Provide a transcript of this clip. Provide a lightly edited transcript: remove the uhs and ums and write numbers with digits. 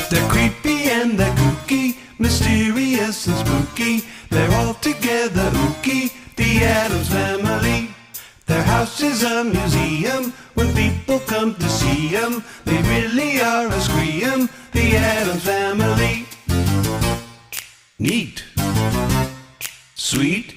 They're creepy and they're kooky, mysterious and spooky. They're all together ooky, the Addams Family. Their house is a museum when people come to see 'em. They really are a scream, the Addams Family. Neat. Sweet.